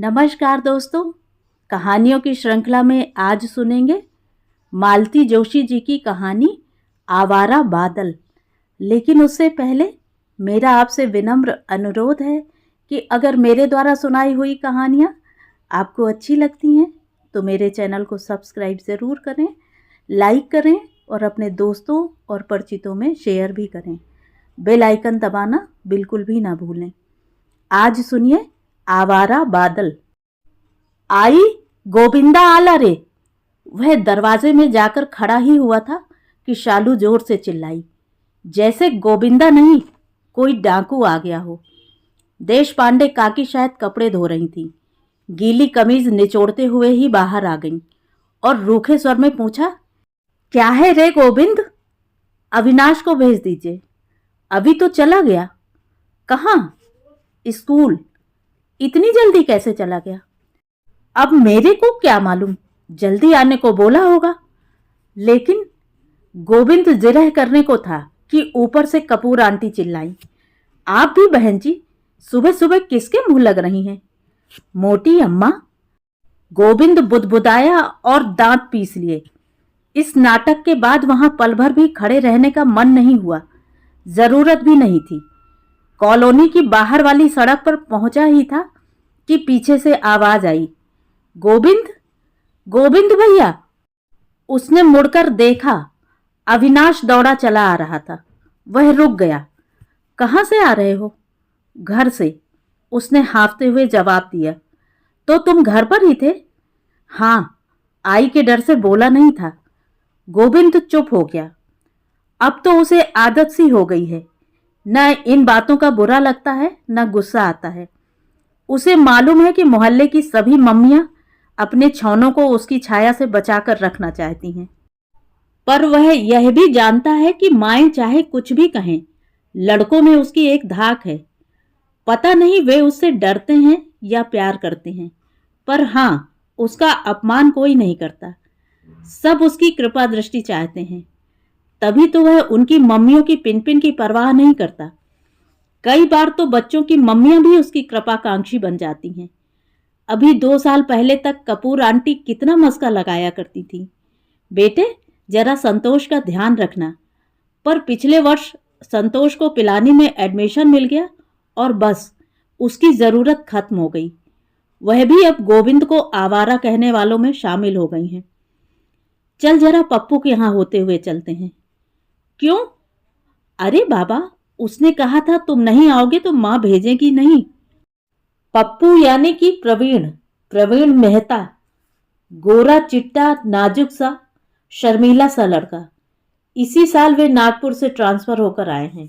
नमस्कार दोस्तों, कहानियों की श्रृंखला में आज सुनेंगे मालती जोशी जी की कहानी आवारा बादल। लेकिन उससे पहले मेरा आपसे विनम्र अनुरोध है कि अगर मेरे द्वारा सुनाई हुई कहानियाँ आपको अच्छी लगती हैं तो मेरे चैनल को सब्सक्राइब ज़रूर करें, लाइक करें और अपने दोस्तों और परिचितों में शेयर भी करें। बेल आइकन दबाना बिल्कुल भी ना भूलें। आज सुनिए आवारा बादल। आई, गोविंदा आला रे। वह दरवाजे में जाकर खड़ा ही हुआ था कि शालू जोर से चिल्लाई, जैसे गोविंदा नहीं कोई डाकू आ गया हो। देश पांडे काकी शायद कपड़े धो रही थी। गीली कमीज निचोड़ते हुए ही बाहर आ गई और रूखे स्वर में पूछा, क्या है रे गोविंद? अविनाश को भेज दीजिए। अभी तो चला गया। कहाँ? स्कूल। इतनी जल्दी कैसे चला गया? अब मेरे को क्या मालूम, जल्दी आने को बोला होगा। लेकिन गोविंद जिरह करने को था कि ऊपर से कपूर आंटी चिल्लाई, आप भी बहन जी सुबह सुबह किसके मुंह लग रही हैं? मोटी अम्मा। गोविंद बुदबुदाया और दांत पीस लिए। इस नाटक के बाद वहां पल भर भी खड़े रहने का मन नहीं हुआ, जरूरत भी नहीं थी। कॉलोनी की बाहर वाली सड़क पर पहुंचा ही था कि पीछे से आवाज आई, गोविंद, गोविंद भैया। उसने मुड़कर देखा, अविनाश दौड़ा चला आ रहा था। वह रुक गया। कहाँ से आ रहे हो? घर से, उसने हाँफते हुए जवाब दिया। तो तुम घर पर ही थे? हाँ, आई के डर से बोला नहीं था। गोविंद चुप हो गया। अब तो उसे आदत सी हो गई है। न इन बातों का बुरा लगता है न गुस्सा आता है। उसे मालूम है कि मोहल्ले की सभी मम्मियां अपने छौनों को उसकी छाया से बचाकर रखना चाहती हैं, पर वह यह भी जानता है कि माएं चाहे कुछ भी कहें, लड़कों में उसकी एक धाक है। पता नहीं वे उससे डरते हैं या प्यार करते हैं, पर हाँ, उसका अपमान कोई नहीं करता। सब उसकी कृपा दृष्टि चाहते हैं। तभी तो वह उनकी मम्मियों की पिन की परवाह नहीं करता। कई बार तो बच्चों की मम्मियां भी उसकी कृपाकांक्षी बन जाती हैं। अभी 2 साल पहले तक कपूर आंटी कितना मस्का लगाया करती थी, बेटे जरा संतोष का ध्यान रखना। पर पिछले वर्ष संतोष को पिलानी में एडमिशन मिल गया और बस उसकी जरूरत खत्म हो गई। वह भी अब गोविंद को आवारा कहने वालों में शामिल हो गई हैं। चल जरा पप्पू के यहां होते हुए चलते हैं। क्यों? अरे बाबा, उसने कहा था तुम नहीं आओगे तो मां भेजेगी नहीं। पप्पू यानी कि प्रवीण मेहता, गोरा चिट्टा नाजुक सा शर्मीला सा लड़का। इसी साल वे नागपुर से ट्रांसफर होकर आए हैं।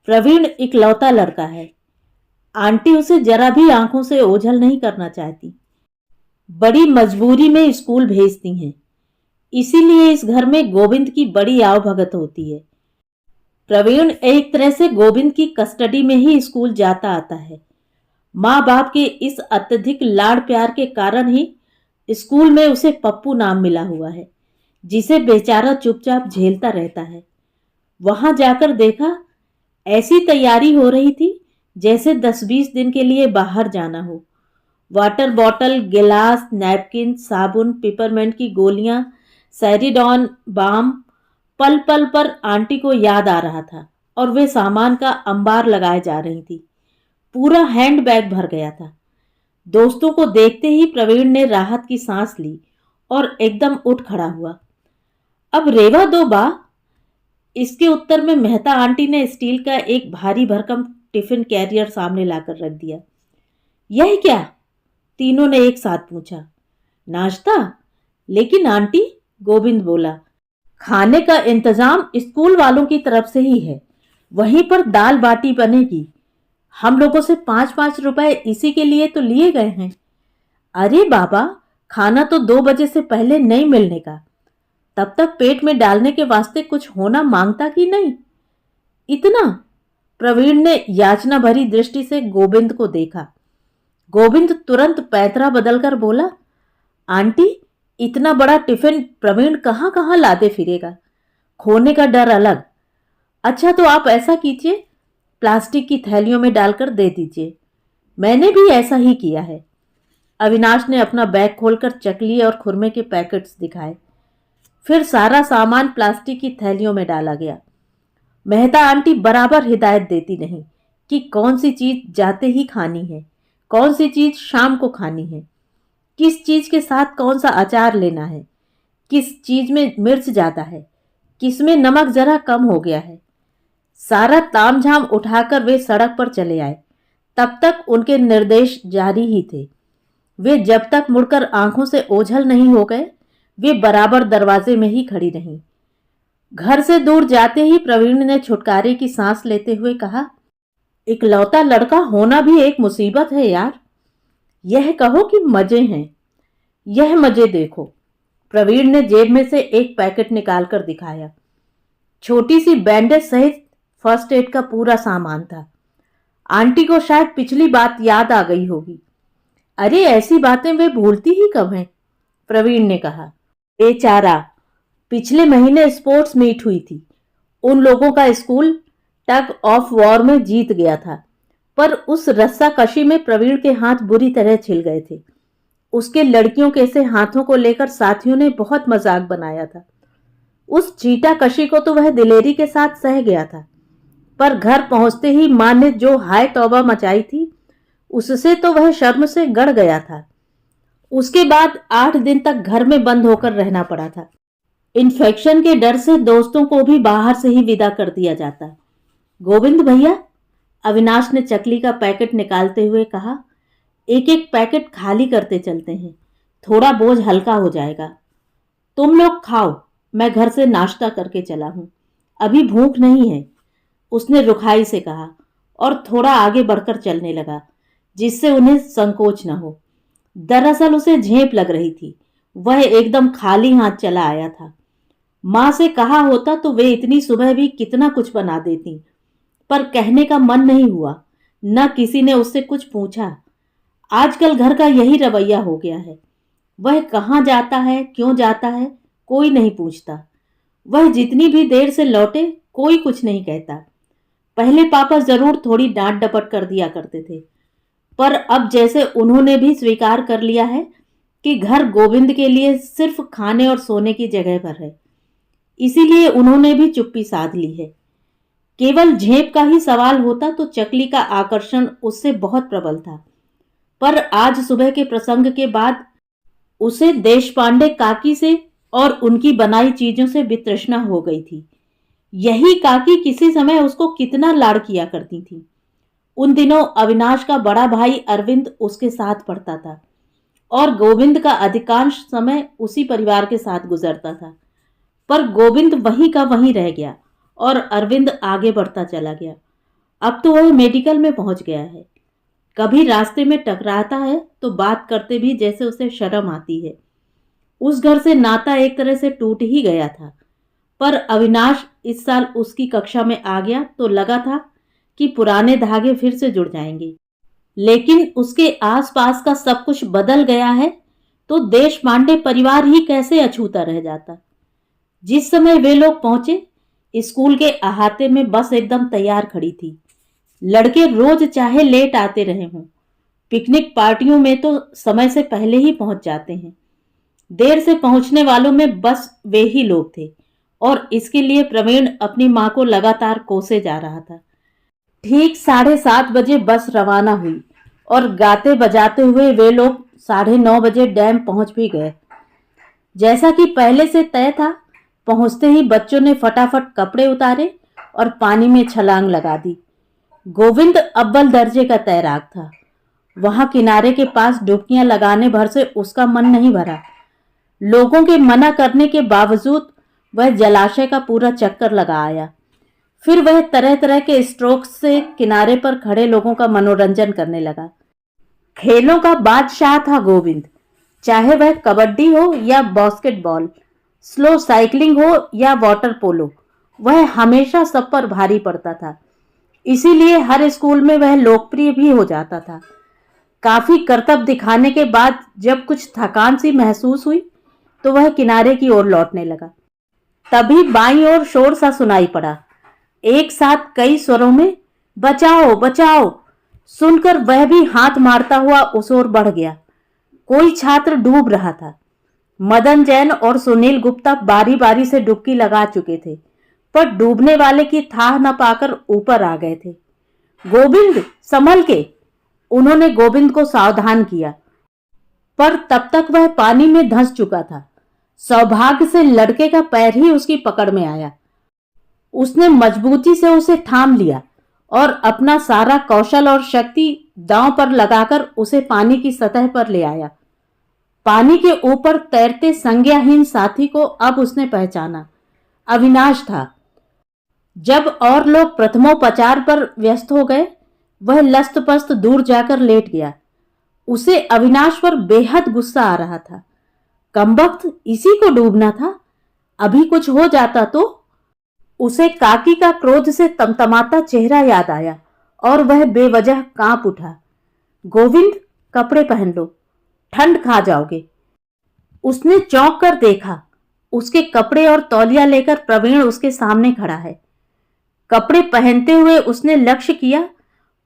प्रवीण इकलौता लड़का है। आंटी उसे जरा भी आंखों से ओझल नहीं करना चाहती। बड़ी मजबूरी में स्कूल भेजती हैं। इसीलिए इस घर में गोविंद की बड़ी आवभगत होती है। प्रवीण एक तरह से गोविंद की कस्टडी में ही स्कूल जाता आता है। माँ बाप के इस अत्यधिक लाड़ प्यार के कारण ही स्कूल में उसे पप्पू नाम मिला हुआ है, जिसे बेचारा चुपचाप झेलता रहता है। वहां जाकर देखा, ऐसी तैयारी हो रही थी जैसे 10-20 दिन के लिए बाहर जाना हो। वाटर बॉटल, गिलास, नैपकिन, साबुन, पिपरमेंट की गोलियां, सैरिडॉन बाम पल पल पर आंटी को याद आ रहा था और वे सामान का अंबार लगाए जा रही थी। पूरा हैंड बैग भर गया था। दोस्तों को देखते ही प्रवीण ने राहत की सांस ली और एकदम उठ खड़ा हुआ। अब रेवा दो बा। इसके उत्तर में मेहता आंटी ने स्टील का एक भारी भरकम टिफिन कैरियर सामने लाकर रख दिया। यह क्या? तीनों ने एक साथ पूछा। नाश्ता? लेकिन आंटी, गोविंद बोला, खाने का इंतजाम स्कूल वालों की तरफ से ही है। वहीं पर दाल बाटी बनेगी। हम लोगों से 5-5 रुपए इसी के लिए तो लिए गए हैं। अरे बाबा, खाना तो 2 बजे से पहले नहीं मिलने का। तब तक पेट में डालने के वास्ते कुछ होना मांगता कि नहीं? इतना? प्रवीण ने याचना भरी दृष्टि से गोविंद को देखा। गोविंद तुरंत पैतरा बदलकर बोला, आंटी, इतना बड़ा टिफिन प्रवीण कहाँ कहाँ लादे फिरेगा? खोने का डर अलग। अच्छा तो आप ऐसा कीजिए, प्लास्टिक की थैलियों में डालकर दे दीजिए। मैंने भी ऐसा ही किया है। अविनाश ने अपना बैग खोलकर चकली और खुरमे के पैकेट्स दिखाए। फिर सारा सामान प्लास्टिक की थैलियों में डाला गया। मेहता आंटी बराबर हिदायत देती नहीं कि कौन सी चीज जाते ही खानी है, कौन सी चीज शाम को खानी है, किस चीज के साथ कौन सा अचार लेना है, किस चीज में मिर्च ज्यादा है, किस में नमक जरा कम हो गया है। सारा तामझाम उठाकर वे सड़क पर चले आए। तब तक उनके निर्देश जारी ही थे। वे जब तक मुड़कर आंखों से ओझल नहीं हो गए, वे बराबर दरवाजे में ही खड़ी रहीं। घर से दूर जाते ही प्रवीण ने छुटकारे की सांस लेते हुए कहा, इकलौता लड़का होना भी एक मुसीबत है यार। यह कहो कि मजे हैं। यह मजे देखो। प्रवीण ने जेब में से एक पैकेट निकालकर दिखाया। छोटी सी बैंडेज सहित फर्स्ट एड का पूरा सामान था। आंटी को शायद पिछली बात याद आ गई होगी। अरे ऐसी बातें वे भूलती ही कब हैं, प्रवीण ने कहा। बेचारा, पिछले महीने स्पोर्ट्स मीट हुई थी। उन लोगों का स्कूल टग ऑफ वॉर में जीत गया था, पर उस रस्साकशी में प्रवीण के हाथ बुरी तरह छिल गए थे। उसके लड़कियों के से हाथों को लेकर साथियों ने बहुत मजाक बनाया था। उस चीटा कशी को तो वह दिलेरी के साथ सह गया था, पर घर पहुंचते ही मां ने जो हाय तौबा मचाई थी, उससे तो वह शर्म से गड़ गया था। उसके बाद 8 दिन तक घर में बंद होकर रहना पड़ा था। इन्फेक्शन के डर से दोस्तों को भी बाहर से ही विदा कर दिया जाता। गोविंद भैया, अविनाश ने चकली का पैकेट निकालते हुए कहा, एक एक पैकेट खाली करते चलते हैं, थोड़ा बोझ हल्का हो जाएगा। तुम लोग खाओ, मैं घर से नाश्ता करके चला हूं, अभी भूख नहीं है, उसने रुखाई से कहा और थोड़ा आगे बढ़कर चलने लगा, जिससे उन्हें संकोच न हो। दरअसल उसे झेप लग रही थी। वह एकदम खाली हाथ चला आया था। मां से कहा होता तो वे इतनी सुबह भी कितना कुछ बना देती, पर कहने का मन नहीं हुआ। न किसी ने उससे कुछ पूछा। आजकल घर का यही रवैया हो गया है। वह कहाँ जाता है, क्यों जाता है, कोई नहीं पूछता। वह जितनी भी देर से लौटे, कोई कुछ नहीं कहता। पहले पापा जरूर थोड़ी डांट डपट कर दिया करते थे, पर अब जैसे उन्होंने भी स्वीकार कर लिया है कि घर गोविंद के लिए सिर्फ खाने और सोने की जगह पर है, इसीलिए उन्होंने भी चुप्पी साध ली है। केवल झेप का ही सवाल होता तो चकली का आकर्षण उससे बहुत प्रबल था, पर आज सुबह के प्रसंग के बाद उसे देशपांडे काकी से और उनकी बनाई चीजों से वितृष्णा हो गई थी। यही काकी किसी समय उसको कितना लाड़ किया करती थी। उन दिनों अविनाश का बड़ा भाई अरविंद उसके साथ पढ़ता था और गोविंद का अधिकांश समय उसी परिवार के साथ गुजरता था, पर गोविंद वहीं का वहीं रह गया और अरविंद आगे बढ़ता चला गया। अब तो वह मेडिकल में पहुंच गया है। कभी रास्ते में टकराता है तो बात करते भी जैसे उसे शर्म आती है। उस घर से नाता एक तरह से टूट ही गया था, पर अविनाश इस साल उसकी कक्षा में आ गया तो लगा था कि पुराने धागे फिर से जुड़ जाएंगे। लेकिन उसके आसपास का सब कुछ बदल गया है तो देशपांडे परिवार ही कैसे अछूता रह जाता। जिस समय वे लोग पहुंचे, स्कूल के अहाते में बस एकदम तैयार खड़ी थी। लड़के रोज चाहे लेट आते रहे हों, पिकनिक पार्टियों में तो समय से पहले ही पहुंच जाते हैं। देर से पहुंचने वालों में बस वे ही लोग थे और इसके लिए प्रवीण अपनी मां को लगातार कोसे जा रहा था। ठीक 7:30 बजे बस रवाना हुई और गाते बजाते हुए वे लोग 9:30 बजे डैम पहुंच भी गए। जैसा कि पहले से तय था, पहुंचते ही बच्चों ने फटाफट कपड़े उतारे और पानी में छलांग लगा दी। गोविंद अव्वल दर्जे का तैराक था। वहां किनारे के पास डुबकियां लगाने भर से उसका मन नहीं भरा। लोगों के मना करने के बावजूद वह जलाशय का पूरा चक्कर लगा आया। फिर वह तरह तरह के स्ट्रोक्स से किनारे पर खड़े लोगों का मनोरंजन करने लगा। खेलों का बादशाह था गोविंद, चाहे वह कबड्डी हो या बास्केटबॉल, स्लो साइकिलिंग हो या वाटर पोलो, वह हमेशा सब पर भारी पड़ता था। इसीलिए हर स्कूल में वह लोकप्रिय भी हो जाता था। काफी करतब दिखाने के बाद जब कुछ थकान सी महसूस हुई तो वह किनारे की ओर लौटने लगा। तभी बाईं ओर शोर सा सुनाई पड़ा। एक साथ कई स्वरों में बचाओ बचाओ सुनकर वह भी हाथ मारता हुआ उस ओर बढ़ गया। कोई छात्र डूब रहा था। मदन जैन और सुनील गुप्ता बारी बारी से डुबकी लगा चुके थे, पर डूबने वाले की थाह न पाकर ऊपर आ गए थे। गोविंद, संभल के, उन्होंने गोविंद को सावधान किया, पर तब तक वह पानी में धंस चुका था। सौभाग्य से लड़के का पैर ही उसकी पकड़ में आया। उसने मजबूती से उसे थाम लिया और अपना सारा कौशल और शक्ति दांव पर लगाकर उसे पानी की सतह पर ले आया। पानी के ऊपर तैरते संज्ञाहीन साथी को अब उसने पहचाना। अविनाश था। जब और लोग प्रथमोपचार पर व्यस्त हो गए, वह लस्त पस्त दूर जाकर लेट गया। उसे अविनाश पर बेहद गुस्सा आ रहा था। कमबख्त, इसी को डूबना था। अभी कुछ हो जाता तो। उसे काकी का क्रोध से तमतमाता चेहरा याद आया और वह बेवजह कांप उठा। गोविंद, कपड़े पहन लो, ठंड खा जाओगे। उसने चौंक कर देखा। उसके कपड़े और तौलिया लेकर प्रवीण उसके सामने खड़ा है। कपड़े पहनते हुए उसने लक्ष्य किया।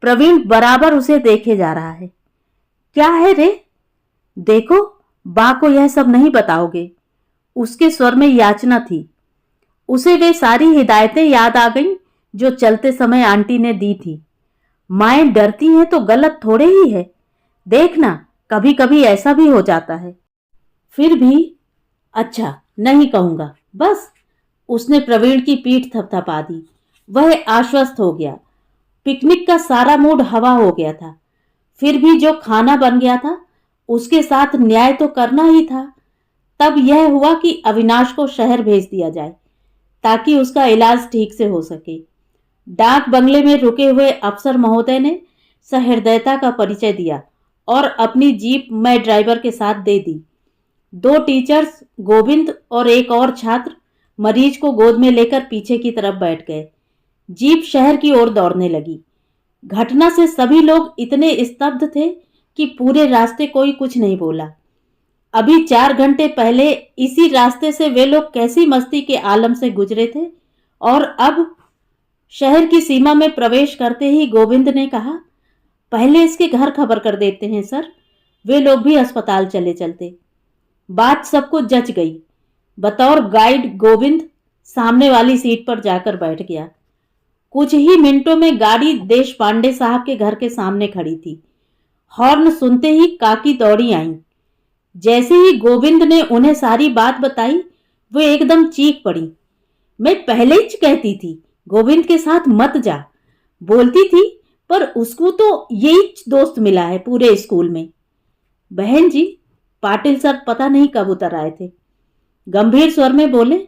प्रवीण बराबर उसे देखे जा रहा है। क्या है रे? देखो, बा को यह सब नहीं बताओगे। उसके स्वर में याचना थी। उसे वे सारी हिदायतें याद आ गईं जो चलते समय आंटी ने दी थी। माएं डरती हैं तो गलत थोड़े ही है। देखना, कभी कभी ऐसा भी हो जाता है। फिर भी अच्छा, नहीं कहूंगा, बस। उसने प्रवीण की पीठ थपथपा दी। वह आश्वस्त हो गया। पिकनिक का सारा मूड हवा हो गया था। फिर भी जो खाना बन गया था उसके साथ न्याय तो करना ही था। तब यह हुआ कि अविनाश को शहर भेज दिया जाए ताकि उसका इलाज ठीक से हो सके। डाक बंगले में रुके हुए अफसर महोदय ने सहृदयता का परिचय दिया और अपनी जीप मैं ड्राइवर के साथ दे दी। 2 टीचर्स, गोविंद और एक और छात्र मरीज को गोद में लेकर पीछे की तरफ बैठ गए। जीप शहर की ओर दौड़ने लगी। घटना से सभी लोग इतने स्तब्ध थे कि पूरे रास्ते कोई कुछ नहीं बोला। अभी 4 घंटे पहले इसी रास्ते से वे लोग कैसी मस्ती के आलम से गुजरे थे, और अब शहर की सीमा में प्रवेश करते ही गोविंद ने कहा, पहले इसके घर खबर कर देते हैं सर, वे लोग भी अस्पताल चले चलते। बात सबको जच गई। बतौर गाइड गोविंद सामने वाली सीट पर जाकर बैठ गया। कुछ ही मिनटों में गाड़ी देश पांडे साहब के घर के सामने खड़ी थी। हॉर्न सुनते ही काकी दौड़ी आई। जैसे ही गोविंद ने उन्हें सारी बात बताई, वो एकदम चीख पड़ी। मैं पहले ही कहती थी गोविंद के साथ मत जा, बोलती थी, पर उसको तो यही दोस्त मिला है पूरे स्कूल में। बहन जी, पाटिल सर पता नहीं कब उतर आए थे। गंभीर स्वर में बोले,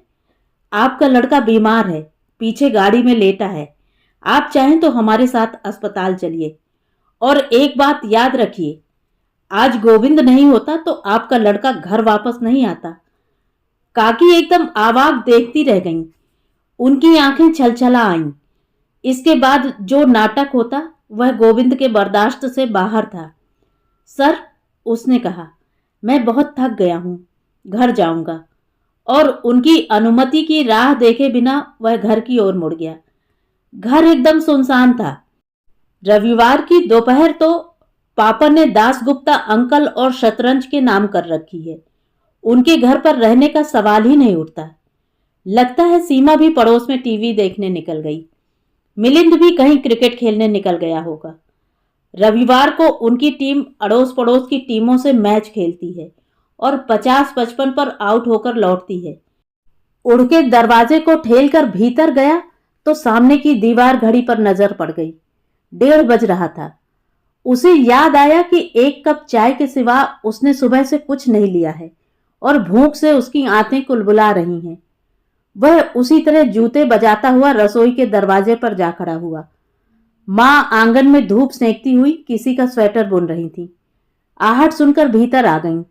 आपका लड़का बीमार है, पीछे गाड़ी में लेटा है। आप चाहें तो हमारे साथ अस्पताल चलिए। और एक बात याद रखिए, आज गोविंद नहीं होता तो आपका लड़का घर वापस नहीं आता। काकी एकदम आवाक देखती रह गईं। उनकी आंखें छलछला आईं। इसके बाद जो नाटक होता वह गोविंद के बर्दाश्त से बाहर था। सर, उसने कहा, मैं बहुत थक गया हूं, घर जाऊंगा। और उनकी अनुमति की राह देखे बिना वह घर की ओर मुड़ गया। घर एकदम सुनसान था। रविवार की दोपहर तो पापा ने दासगुप्ता अंकल और शतरंज के नाम कर रखी है। उनके घर पर रहने का सवाल ही नहीं उठता। लगता है सीमा भी पड़ोस में टीवी देखने निकल गई। मिलिंद भी कहीं क्रिकेट खेलने निकल गया होगा। रविवार को उनकी टीम अड़ोस पड़ोस की टीमों से मैच खेलती है और 50-55 पर आउट होकर लौटती है। उड़ के दरवाजे को ठेल कर भीतर गया तो सामने की दीवार घड़ी पर नजर पड़ गई। 1:30 बज रहा था। उसे याद आया कि 1 कप चाय के सिवा उसने सुबह से कुछ नहीं लिया है और भूख से उसकी आंखें कुलबुला रही हैं। वह उसी तरह जूते बजाता हुआ रसोई के दरवाजे पर जा खड़ा हुआ। मां आंगन में धूप सेंकती हुई किसी का स्वेटर बुन रही थी। आहट सुनकर भीतर आ गईं।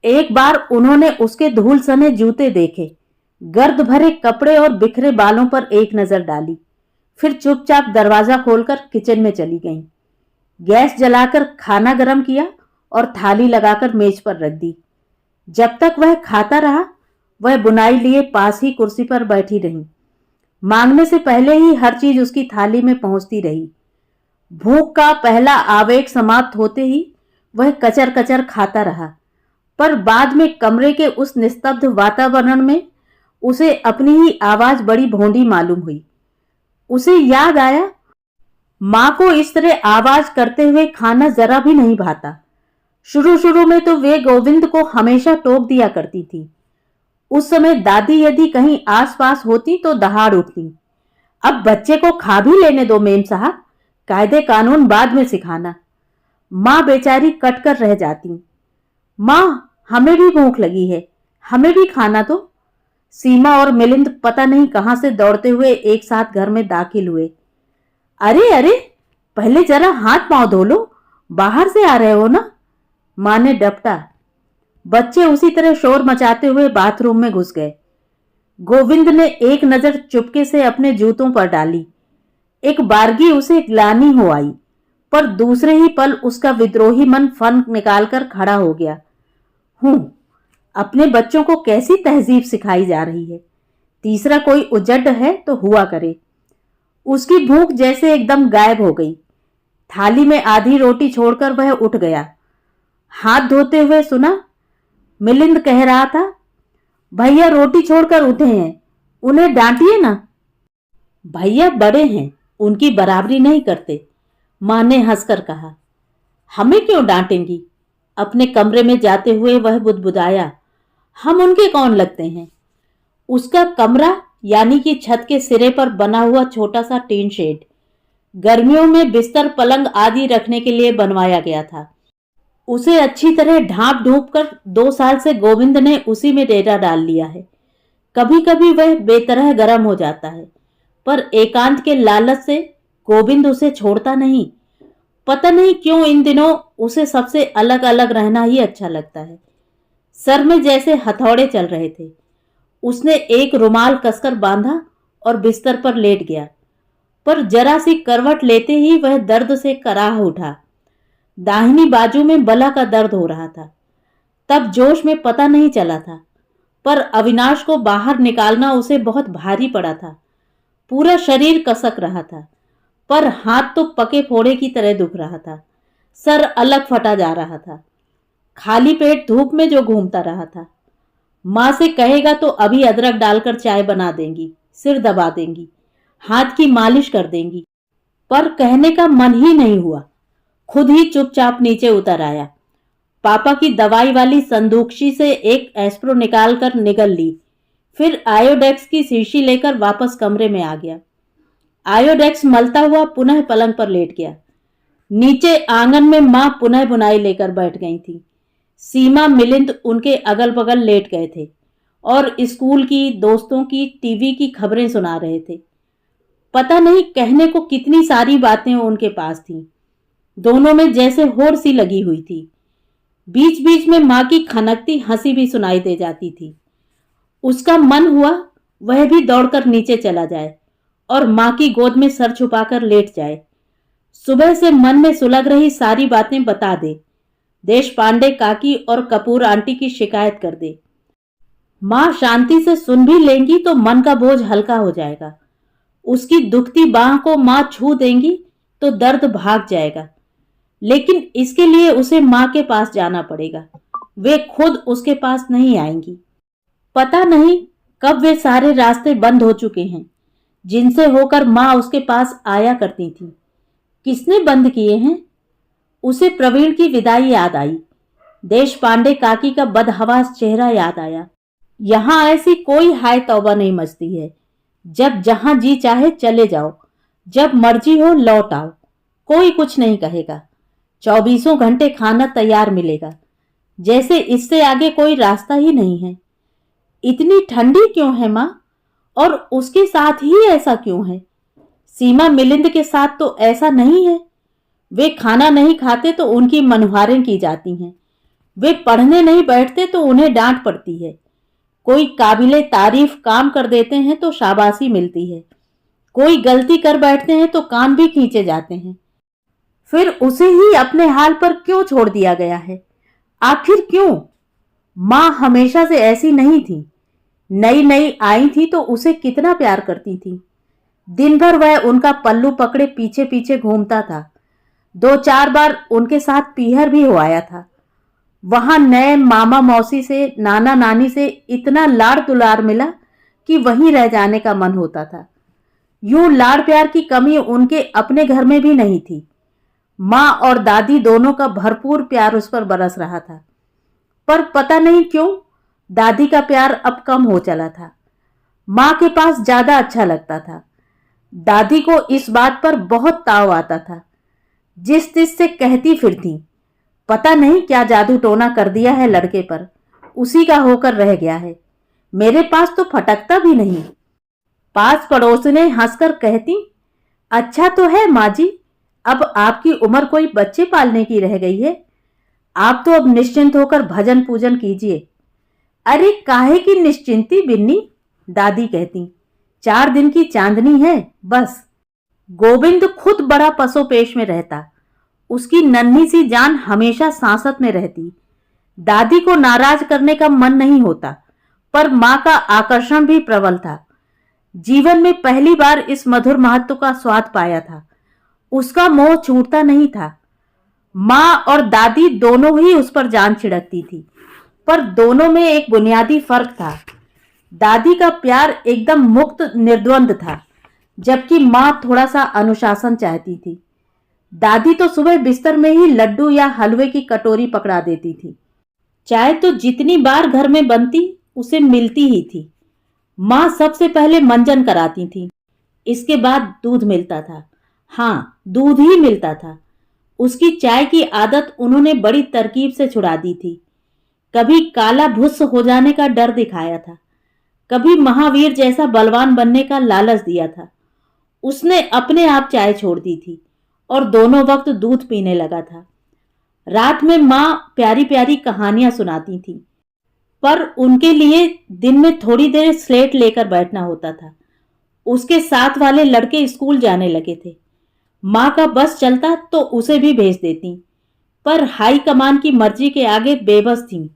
एक बार उन्होंने उसके धूल सने जूते देखे, गर्द भरे कपड़े और बिखरे बालों पर एक नजर डाली, फिर चुपचाप दरवाजा खोलकर किचन में चली गईं। गैस जलाकर खाना गर्म किया और थाली लगाकर मेज पर रख दी। जब तक वह खाता रहा, वह बुनाई लिए पास ही कुर्सी पर बैठी रही। मांगने से पहले ही हर चीज उसकी थाली में पहुंचती रही। भूख का पहला आवेग समाप्त होते ही वह कचर कचर खाता रहा, पर बाद में कमरे के उस निस्तब्ध वातावरण में उसे अपनी ही आवाज बड़ी भोंडी मालूम हुई। उसे याद आया, मां को इस तरह आवाज करते हुए खाना जरा भी नहीं भाता। शुरू शुरू में तो वे गोविंद को हमेशा टोक दिया करती थी। उस समय दादी यदि कहीं आसपास होती तो दहाड़ उठती, अब बच्चे को खा भी लेने दो मेम साहब, कायदे कानून बाद में सिखाना। मां बेचारी कट कर रह जाती। मां, हमें भी भूख लगी है, हमें भी खाना दो। सीमा और मिलिंद पता नहीं कहां से दौड़ते हुए एक साथ घर में दाखिल हुए। अरे अरे, पहले जरा हाथ पांव धो लो, बाहर से आ रहे हो ना, मां ने डपटा। बच्चे उसी तरह शोर मचाते हुए बाथरूम में घुस गए। गोविंद ने एक नजर चुपके से अपने जूतों पर डाली। एक बारगी उसे ग्लानि हो आई, पर दूसरे ही पल उसका विद्रोही मन फन निकालकर खड़ा हो गया। अपने बच्चों को कैसी तहजीब सिखाई जा रही है। तीसरा कोई उजड है तो हुआ करे। उसकी भूख जैसे एकदम गायब हो गई। थाली में आधी रोटी छोड़कर वह उठ गया। हाथ धोते हुए सुना, मिलिंद कह रहा था, भैया रोटी छोड़कर उठे हैं, उन्हें डांटिए ना। भैया बड़े हैं, उनकी बराबरी नहीं करते, मां ने हंसकर कहा। हमें क्यों डांटेंगी? अपने कमरे में जाते हुए वह बुदबुदाया, हम उनके कौन लगते हैं? उसका कमरा यानी कि छत के सिरे पर बना हुआ छोटा सा टीन शेड गर्मियों में बिस्तर पलंग आदि रखने के लिए बनवाया गया था। उसे अच्छी तरह ढांप ढूंप कर 2 साल से गोविंद ने उसी में डेरा डाल लिया है। कभी कभी वह बेतरह गर्म हो जाता है, पर एकांत के लालच से गोविंद उसे छोड़ता नहीं। पता नहीं क्यों इन दिनों उसे सबसे अलग अलग रहना ही अच्छा लगता है। सर में जैसे हथौड़े चल रहे थे। उसने एक रुमाल कसकर बांधा और बिस्तर पर लेट गया, पर जरा सी करवट लेते ही वह दर्द से कराह उठा। दाहिनी बाजू में बला का दर्द हो रहा था। तब जोश में पता नहीं चला था, पर अविनाश को बाहर निकालना उसे बहुत भारी पड़ा था। पूरा शरीर कसक रहा था, पर हाथ तो पके फोड़े की तरह दुख रहा था। सर अलग फटा जा रहा था। खाली पेट धूप में जो घूमता रहा था। मां से कहेगा तो अभी अदरक डालकर चाय बना देंगी, सिर दबा देंगी, हाथ की मालिश कर देंगी, पर कहने का मन ही नहीं हुआ। खुद ही चुपचाप नीचे उतर आया। पापा की दवाई वाली संदूकशी से एक एस्प्रो निकालकर निगल ली, फिर आयोडेक्स की शीशी लेकर वापस कमरे में आ गया। आयोडेक्स मलता हुआ पुनः पलंग पर लेट गया। नीचे आंगन में मां पुनः बुनाई लेकर बैठ गई थी। सीमा मिलिंद उनके अगल बगल लेट गए थे और स्कूल की, दोस्तों की, टीवी की खबरें सुना रहे थे। पता नहीं कहने को कितनी सारी बातें उनके पास थीं। दोनों में जैसे होड़ सी लगी हुई थी। बीच बीच में मां की खनकती हंसी भी सुनाई दे जाती थी। उसका मन हुआ वह भी दौड़कर नीचे चला जाए और मां की गोद में सर छुपाकर लेट जाए। सुबह से मन में सुलग रही सारी बातें बता दे। देश पांडे काकी और कपूर आंटी की शिकायत कर दे। मां शांति से सुन भी लेंगी तो मन का बोझ हल्का हो जाएगा। उसकी दुखती बाह को मां छू देंगी तो दर्द भाग जाएगा। लेकिन इसके लिए उसे मां के पास जाना पड़ेगा। वे खुद उसके पास नहीं आएंगी। पता नहीं कब वे सारे रास्ते बंद हो चुके हैं जिनसे होकर मां उसके पास आया करती थी। किसने बंद किए हैं? उसे प्रवीण की विदाई याद आई। देश पांडे काकी का बदहवास चेहरा याद आया। यहां ऐसी कोई हाय तौबा नहीं मचती है। जब जहां जी चाहे चले जाओ, जब मर्जी हो लौट आओ, कोई कुछ नहीं कहेगा। 24 घंटे खाना तैयार मिलेगा, जैसे इससे आगे कोई रास्ता ही नहीं है। इतनी ठंडी क्यों है मां? और उसके साथ ही ऐसा क्यों है? सीमा मिलिंद के साथ तो ऐसा नहीं है। वे खाना नहीं खाते तो उनकी मनुहारें की जाती हैं। वे पढ़ने नहीं बैठते तो उन्हें डांट पड़ती है। कोई काबिले तारीफ काम कर देते हैं तो शाबाशी मिलती है। कोई गलती कर बैठते हैं तो कान भी खींचे जाते हैं। फिर उसे ही अपने हाल पर क्यों छोड़ दिया गया है? आखिर क्यों? मां हमेशा से ऐसी नहीं थी। नई नई आई थी तो उसे कितना प्यार करती थी। दिन भर वह उनका पल्लू पकड़े पीछे पीछे घूमता था। 2-4 बार उनके साथ पीहर भी हो आया था। वहां नए मामा मौसी से, नाना नानी से इतना लाड़ दुलार मिला कि वहीं रह जाने का मन होता था। यूं लाड़ प्यार की कमी उनके अपने घर में भी नहीं थी। माँ और दादी दोनों का भरपूर प्यार उस पर बरस रहा था। पर पता नहीं क्यों दादी का प्यार अब कम हो चला था। माँ के पास ज्यादा अच्छा लगता था। दादी को इस बात पर बहुत ताव आता था। जिस तिस से कहती फिरती, पता नहीं क्या जादू टोना कर दिया है लड़के पर, उसी का होकर रह गया है। मेरे पास तो फटकता भी नहीं। पास पड़ोसने हंसकर कहती, अच्छा तो है माँ जी, अब आपकी उम्र कोई बच्चे पालने की रह गई है। आप तो अब निश्चिंत होकर भजन पूजन कीजिए। अरे काहे की निश्चिंती बिन्नी, दादी कहती, 4 दिन की चांदनी है बस। गोविंद खुद बड़ा पसोपेश में रहता। उसकी नन्ही सी जान हमेशा सांसत में रहती। दादी को नाराज करने का मन नहीं होता, पर मां का आकर्षण भी प्रबल था। जीवन में पहली बार इस मधुर महत्व का स्वाद पाया था। उसका मोह छूटता नहीं था। मां और दादी दोनों ही उस पर जान छिड़कती थी, पर दोनों में एक बुनियादी फर्क था। दादी का प्यार एकदम मुक्त निर्द्वंद था, जबकि मां थोड़ा सा अनुशासन चाहती थी। दादी तो सुबह बिस्तर में ही लड्डू या हलवे की कटोरी पकड़ा देती थी। चाय तो जितनी बार घर में बनती उसे मिलती ही थी। माँ सबसे पहले मंजन कराती थी, इसके बाद दूध मिलता था। हाँ, दूध ही मिलता था। उसकी चाय की आदत उन्होंने बड़ी तरकीब से छुड़ा दी थी। कभी काला भुस हो जाने का डर दिखाया था, कभी महावीर जैसा बलवान बनने का लालच दिया था। उसने अपने आप चाय छोड़ दी थी और दोनों वक्त दूध पीने लगा था। रात में माँ प्यारी प्यारी कहानियां सुनाती थी, पर उनके लिए दिन में थोड़ी देर स्लेट लेकर बैठना होता था। उसके साथ वाले लड़के स्कूल जाने लगे थे। माँ का बस चलता तो उसे भी भेज देती, पर हाई कमान की मर्जी के आगे बेबस थी।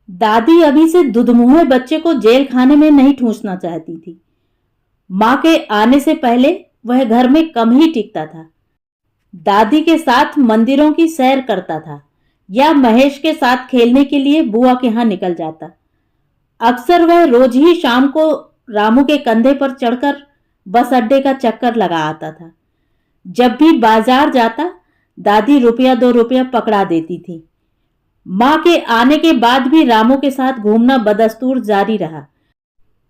दादी अभी से दुधमुहे बच्चे को जेल खाने में नहीं ठूंसना चाहती थी। माँ के आने से पहले वह घर में कम ही टिकता था। दादी के साथ मंदिरों की सैर करता था या महेश के साथ खेलने के लिए बुआ के यहां निकल जाता। अक्सर वह रोज ही शाम को रामू के कंधे पर चढ़कर बस अड्डे का चक्कर लगा आता था। जब भी बाजार जाता, दादी ₹1-2 पकड़ा देती थी। माँ के आने के बाद भी रामू के साथ घूमना बदस्तूर जारी रहा,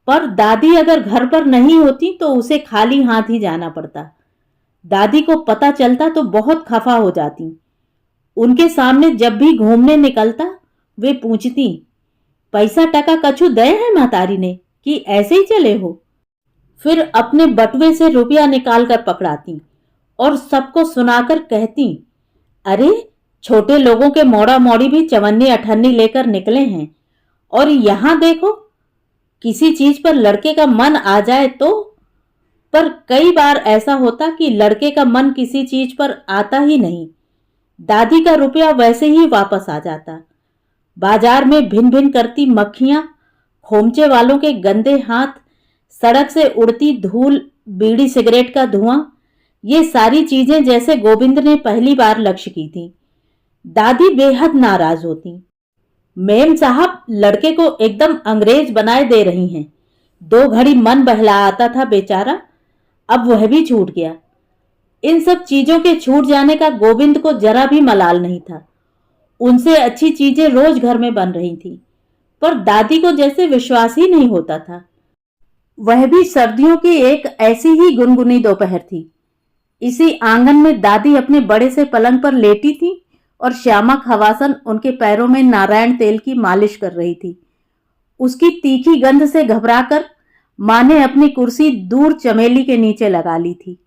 पर दादी अगर घर पर नहीं होती तो उसे खाली हाथ ही जाना पड़ता। दादी को पता चलता तो बहुत खफा हो जाती। उनके सामने जब भी घूमने निकलता, वे पूछती, पैसा टका कछु दे है महतारी ने कि ऐसे ही चले हो? फिर अपने बटुए से रुपया निकाल कर पकड़ाती और सबको सुनाकर कहती, अरे छोटे लोगों के मोड़ा मोड़ी भी चवन्नी अठन्नी लेकर निकले हैं, और यहां देखो किसी चीज पर लड़के का मन आ जाए तो। पर कई बार ऐसा होता कि लड़के का मन किसी चीज पर आता ही नहीं। दादी का रुपया वैसे ही वापस आ जाता। बाजार में भिन भिन करती मक्खियां, खोमचे वालों के गंदे हाथ, सड़क से उड़ती धूल, बीड़ी सिगरेट का धुआं, ये सारी चीजें जैसे गोविंद ने पहली बार लक्ष्य की थी। दादी बेहद नाराज होती। मेम साहब लड़के को एकदम अंग्रेज बनाए दे रही हैं। 2 घड़ी मन बहला आता था बेचारा, अब वह भी छूट गया। इन सब चीजों के छूट जाने का गोविंद को जरा भी मलाल नहीं था। उनसे अच्छी चीजें रोज घर में बन रही थी, पर दादी को जैसे विश्वास ही नहीं होता था। वह भी सर्दियों की एक ऐसी ही गुनगुनी दोपहर थी। इसी आंगन में दादी अपने बड़े से पलंग पर लेटी थी और श्यामा खवासन उनके पैरों में नारायण तेल की मालिश कर रही थी। उसकी तीखी गंध से घबराकर मां ने अपनी कुर्सी दूर चमेली के नीचे लगा ली थी।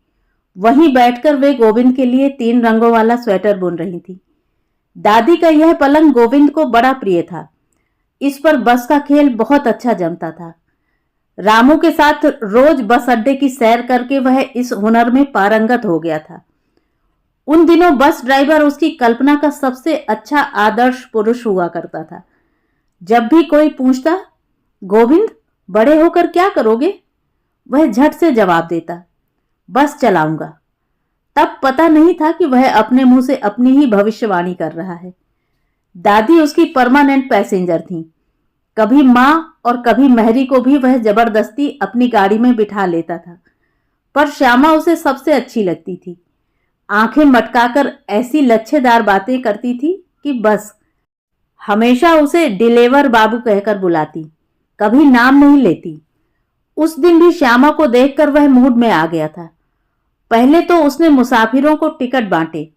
वहीं बैठकर वे गोविंद के लिए 3 रंगों वाला स्वेटर बुन रही थी। दादी का यह पलंग गोविंद को बड़ा प्रिय था। इस पर बस का खेल बहुत अच्छा जमता था। रामू के साथ रोज बस अड्डे की सैर करके वह इस हुनर में पारंगत हो गया था। उन दिनों बस ड्राइवर उसकी कल्पना का सबसे अच्छा आदर्श पुरुष हुआ करता था। जब भी कोई पूछता, गोविंद बड़े होकर क्या करोगे, वह झट से जवाब देता, बस चलाऊंगा। तब पता नहीं था कि वह अपने मुंह से अपनी ही भविष्यवाणी कर रहा है। दादी उसकी परमानेंट पैसेंजर थी। कभी माँ और कभी महरी को भी वह जबरदस्ती अपनी गाड़ी में बिठा लेता था, पर श्यामा उसे सबसे अच्छी लगती थी। आंखें मटकाकर ऐसी लच्छेदार बातें करती थी कि बस हमेशा उसे डिलेवर बाबू कहकर बुलाती, कभी नाम नहीं लेती। उस दिन भी श्यामा को देखकर वह मूड में आ गया था। पहले तो उसने मुसाफिरों को टिकट बांटे,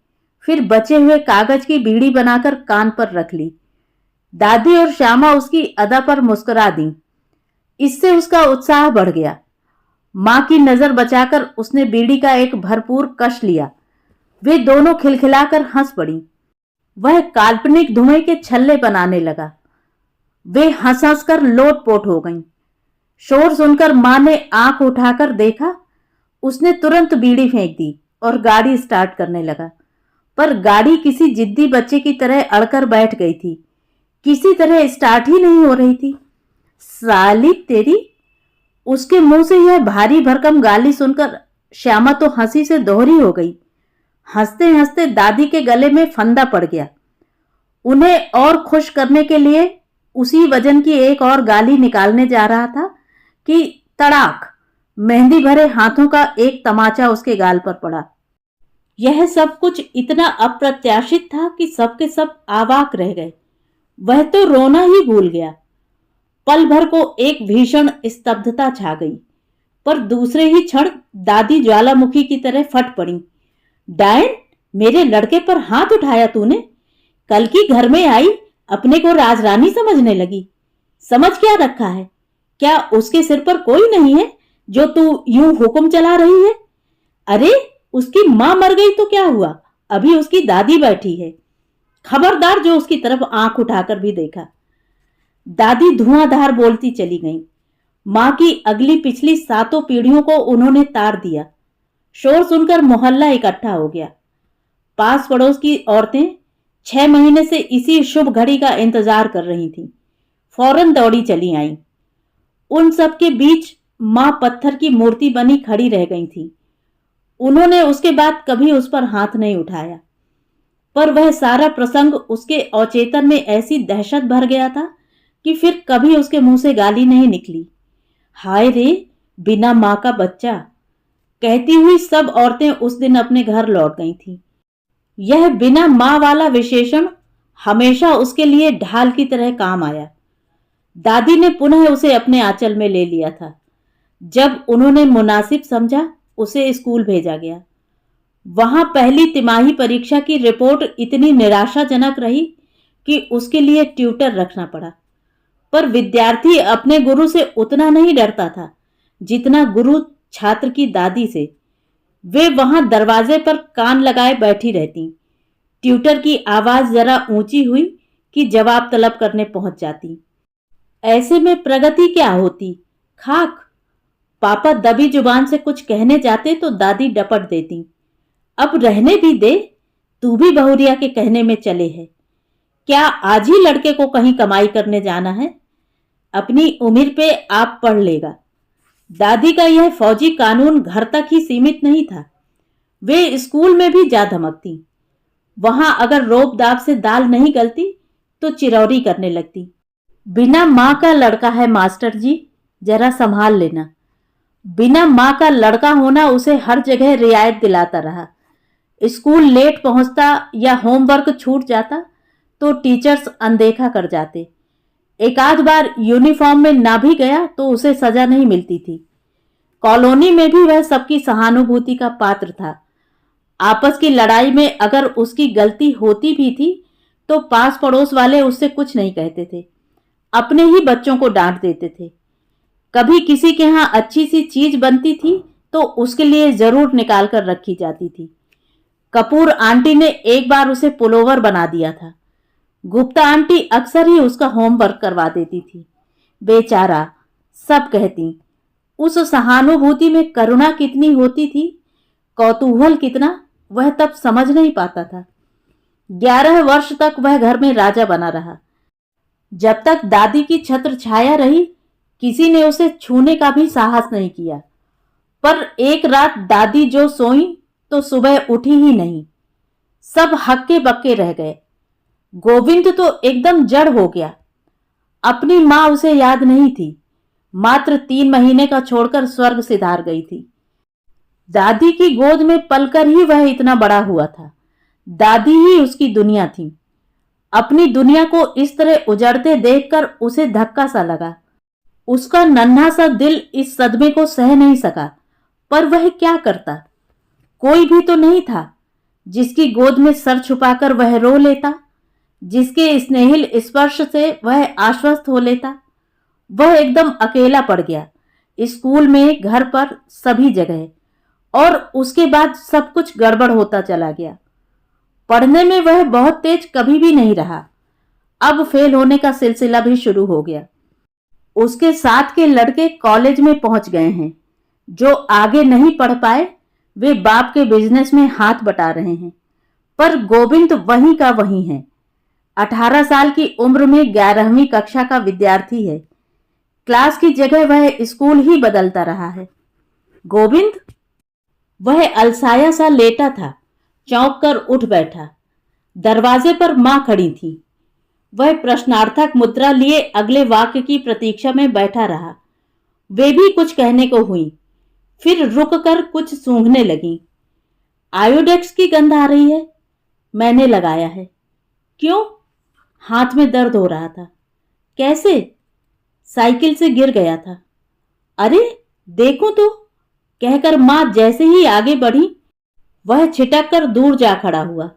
फिर बचे हुए कागज की बीड़ी बनाकर कान पर रख ली। दादी और श्यामा उसकी अदा पर मुस्कुरा दी। इससे उसका उत्साह बढ़ गया। मां की नजर बचाकर उसने बीड़ी का एक भरपूर कश लिया। वे दोनों खिलखिलाकर हंस पड़ी। वह काल्पनिक धुएं के छल्ले बनाने लगा। वे हंस हंस कर लोटपोट हो गईं। शोर सुनकर मां ने आंख उठाकर देखा। उसने तुरंत बीड़ी फेंक दी और गाड़ी स्टार्ट करने लगा, पर गाड़ी किसी जिद्दी बच्चे की तरह अड़कर बैठ गई थी। किसी तरह स्टार्ट ही नहीं हो रही थी। साली तेरी! उसके मुंह से यह भारी भरकम गाली सुनकर श्यामा तो हंसी से दोहरी हो गई। हंसते हंसते दादी के गले में फंदा पड़ गया। उन्हें और खुश करने के लिए उसी वजन की एक और गाली निकालने जा रहा था कि तड़ाक, मेहंदी भरे हाथों का एक तमाचा उसके गाल पर पड़ा। यह सब कुछ इतना अप्रत्याशित था कि सबके सब आवाक रह गए। वह तो रोना ही भूल गया। पल भर को एक भीषण स्तब्धता छा गई, पर दूसरे ही क्षण दादी ज्वालामुखी की तरह फट पड़ी। डायन, मेरे लड़के पर हाथ उठाया तूने? कल की घर में आई अपने को राजरानी समझने लगी। समझ क्या रखा है? क्या उसके सिर पर कोई नहीं है जो तू यूं हुक्म चला रही है? अरे, उसकी मां मर गई तो क्या हुआ, अभी उसकी दादी बैठी है। खबरदार जो उसकी तरफ आंख उठाकर भी देखा। दादी धुआंधार बोलती चली गई। मां की अगली पिछली 7 पीढ़ियों को उन्होंने तार दिया। शोर सुनकर मोहल्ला इकट्ठा हो गया। पास पड़ोस की औरतें 6 महीने से इसी शुभ घड़ी का इंतजार कर रही थीं। फौरन दौड़ी चली आईं। उन सब के बीच मां पत्थर की मूर्ति बनी खड़ी रह गई थी। उन्होंने उसके बाद कभी उस पर हाथ नहीं उठाया, पर वह सारा प्रसंग उसके अवचेतन में ऐसी दहशत भर गया था कि फिर कभी उसके मुंह से गाली नहीं निकली। हाय रे, बिना मां का बच्चा! कहती हुई सब औरतें उस दिन अपने घर लौट गई थीं। यह बिना मां वाला विशेषण हमेशा उसके लिए ढाल की तरह काम आया। दादी ने पुनः उसे अपने आंचल में ले लिया था। जब उन्होंने मुनासिब समझा, उसे स्कूल भेजा गया। वहां पहली तिमाही परीक्षा की रिपोर्ट इतनी निराशाजनक रही कि उसके लिए ट्यूटर रखना पड़ा। पर विद्यार्थी अपने गुरु से उतना नहीं डरता था जितना गुरु छात्र की दादी से। वे वहां दरवाजे पर कान लगाए बैठी रहती। ट्यूटर की आवाज जरा ऊंची हुई कि जवाब तलब करने पहुंच जाती। ऐसे में प्रगति क्या होती? खाक! पापा दबी जुबान से कुछ कहने जाते तो दादी डपट देती। अब रहने भी दे, तू भी बहुरिया के कहने में चले है। क्या आज ही लड़के को कहीं कमाई करने जाना है? अपनी उम्र पे आप पढ़ लेगा। दादी का यह फौजी कानून घर तक ही सीमित नहीं था। वे स्कूल में भी जा धमकती। वहां अगर रोब दाब से दाल नहीं गलती तो चिरौरी करने लगती। बिना मां का लड़का है मास्टर जी, जरा संभाल लेना। बिना मां का लड़का होना उसे हर जगह रियायत दिलाता रहा। स्कूल लेट पहुंचता या होमवर्क छूट जाता तो टीचर्स अनदेखा कर जाते। एक आध बार यूनिफॉर्म में ना भी गया तो उसे सजा नहीं मिलती थी। कॉलोनी में भी वह सबकी सहानुभूति का पात्र था। आपस की लड़ाई में अगर उसकी गलती होती भी थी तो पास पड़ोस वाले उससे कुछ नहीं कहते थे, अपने ही बच्चों को डांट देते थे। कभी किसी के यहाँ अच्छी सी चीज बनती थी तो उसके लिए जरूर निकाल कर रखी जाती थी। कपूर आंटी ने एक बार उसे पुलोवर बना दिया था। गुप्ता आंटी अक्सर ही उसका होमवर्क करवा देती थी। बेचारा, सब कहती। उस सहानुभूति में करुणा कितनी होती थी, कौतूहल कितना, वह तब समझ नहीं पाता था। 11 वर्ष तक वह घर में राजा बना रहा। जब तक दादी की छत्र छाया रही, किसी ने उसे छूने का भी साहस नहीं किया। पर एक रात दादी जो सोई तो सुबह उठी ही नहीं। सब हक्के बक्के रह गए। गोविंद तो एकदम जड़ हो गया। अपनी मां उसे याद नहीं थी। मात्र 3 महीने का छोड़कर स्वर्ग सिधार गई थी। दादी की गोद में पलकर ही वह इतना बड़ा हुआ था। दादी ही उसकी दुनिया थी। अपनी दुनिया को इस तरह उजड़ते देखकर उसे धक्का सा लगा। उसका नन्हा सा दिल इस सदमे को सह नहीं सका। पर वह क्या करता? कोई भी तो नहीं था जिसकी गोद में सर छुपाकर वह रो लेता, जिसके स्नेहिल स्पर्श से वह आश्वस्त हो लेता। वह एकदम अकेला पड़ गया, स्कूल में, घर पर, सभी जगह। और उसके बाद सब कुछ गड़बड़ होता चला गया। पढ़ने में वह बहुत तेज कभी भी नहीं रहा। अब फेल होने का सिलसिला भी शुरू हो गया। उसके साथ के लड़के कॉलेज में पहुंच गए हैं। जो आगे नहीं पढ़ पाए वे बाप के बिजनेस में हाथ बटा रहे हैं। पर गोविंद वहीं का वहीं है। 18 साल की उम्र में 11वीं कक्षा का विद्यार्थी है। क्लास की जगह वह स्कूल ही बदलता रहा है। गोविंद? वह अलसाया सा लेटा था। चौंक कर उठ बैठा। दरवाजे पर मां खड़ी थी। वह प्रश्नार्थक मुद्रा लिए अगले वाक्य की प्रतीक्षा में बैठा रहा। वे भी कुछ कहने को हुई, फिर रुक कर कुछ सूंघने लगी। आयोडेक्स की गंध आ रही है। मैंने लगाया है। क्यों? हाथ में दर्द हो रहा था। कैसे? साइकिल से गिर गया था। अरे देखो तो, कहकर मां जैसे ही आगे बढ़ी वह छिटक कर दूर जा खड़ा हुआ।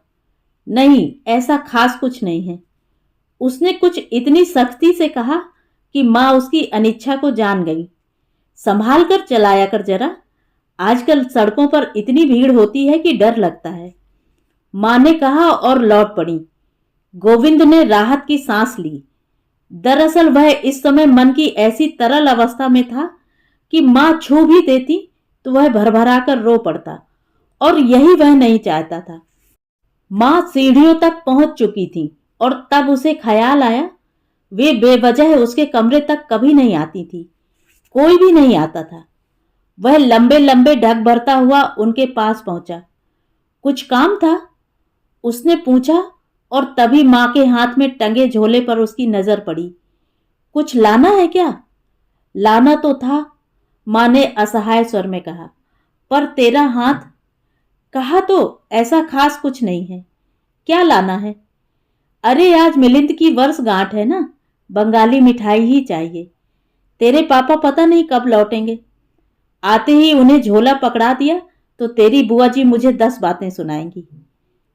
नहीं, ऐसा खास कुछ नहीं है। उसने कुछ इतनी सख्ती से कहा कि मां उसकी अनिच्छा को जान गई। संभाल कर चलाया कर जरा, आजकल सड़कों पर इतनी भीड़ होती है कि डर लगता है, मां ने कहा और लौट पड़ी। गोविंद ने राहत की सांस ली। दरअसल वह इस समय मन की ऐसी तरल अवस्था में था कि मां छू भी देती तो वह भरभरा कर रो पड़ता, और यही वह नहीं चाहता था। मां सीढ़ियों तक पहुंच चुकी थी और तब उसे ख्याल आया वे बेवजह उसके कमरे तक कभी नहीं आती थी। कोई भी नहीं आता था। वह लंबे लंबे ढक भरता हुआ उनके पास पहुंचा। कुछ काम था? उसने पूछा, और तभी मां के हाथ में टंगे झोले पर उसकी नजर पड़ी। कुछ लाना है क्या? लाना तो था, मां ने असहाय स्वर में कहा, पर तेरा हाथ। कहा तो ऐसा खास कुछ नहीं है। क्या लाना है? अरे आज मिलिंद की वर्षगांठ है ना, बंगाली मिठाई ही चाहिए। तेरे पापा पता नहीं कब लौटेंगे। आते ही उन्हें झोला पकड़ा दिया तो तेरी बुआ जी मुझे 10 बातें सुनाएंगी।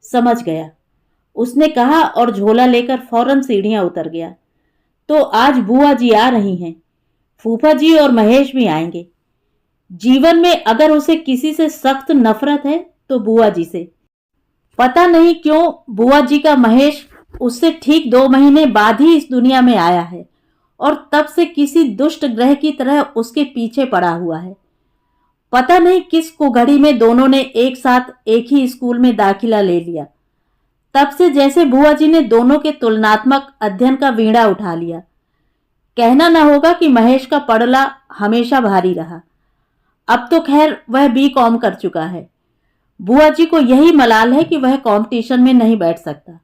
समझ गया, उसने कहा और झोला लेकर फौरन सीढ़ियां उतर गया। तो आज बुआ जी आ रही हैं, फूफा जी और महेश भी आएंगे। जीवन में अगर उसे किसी से सख्त नफरत है तो बुआ जी से। पता नहीं क्यों बुआ जी का महेश उससे ठीक 2 महीने बाद ही इस दुनिया में आया है, और तब से किसी दुष्ट ग्रह की तरह उसके पीछे पड़ा हुआ है। पता नहीं किस कुघड़ी में दोनों ने एक साथ एक ही स्कूल में दाखिला ले लिया। तब से जैसे बुआ जी ने दोनों के तुलनात्मक अध्ययन का वीणा उठा लिया। कहना न होगा कि महेश का पड़ला हमेशा भारी रहा। अब तो खैर वह B.Com कर चुका है। बुआ जी को यही मलाल है कि वह कंपटीशन में नहीं बैठ सकता।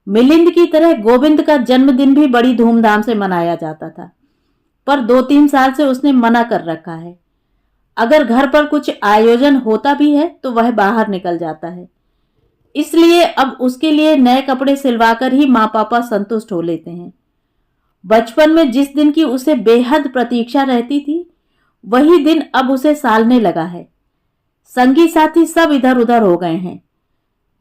मिलिंद की तरह गोविंद का जन्मदिन भी बड़ी धूमधाम से मनाया जाता था, पर 2-3 साल से उसने मना कर रखा है। अगर घर पर कुछ आयोजन होता भी है तो वह बाहर निकल जाता है। इसलिए अब उसके लिए नए कपड़े सिलवाकर ही माँ पापा संतुष्ट हो लेते हैं। बचपन में जिस दिन की उसे बेहद प्रतीक्षा रहती थी, वही दिन अब उसे सालने लगा है। संगी साथी सब इधर उधर हो गए हैं।